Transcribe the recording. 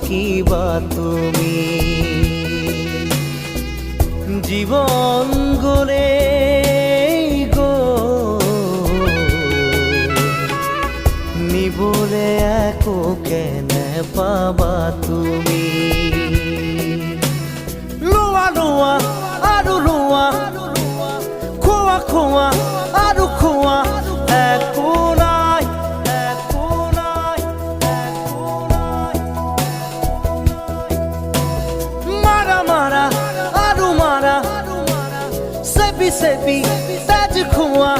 কিবা তুমি জীবন গলে গো নিবলে একো কেনে পাবা তুমি লোৱা লোৱা আৰু লোৱা খোৱা খোৱা আৰু খোৱা একো নাই একো নাই একো নাই মাৰা মাৰা আৰু মাৰা চেপি চেপি তেজ খোৱা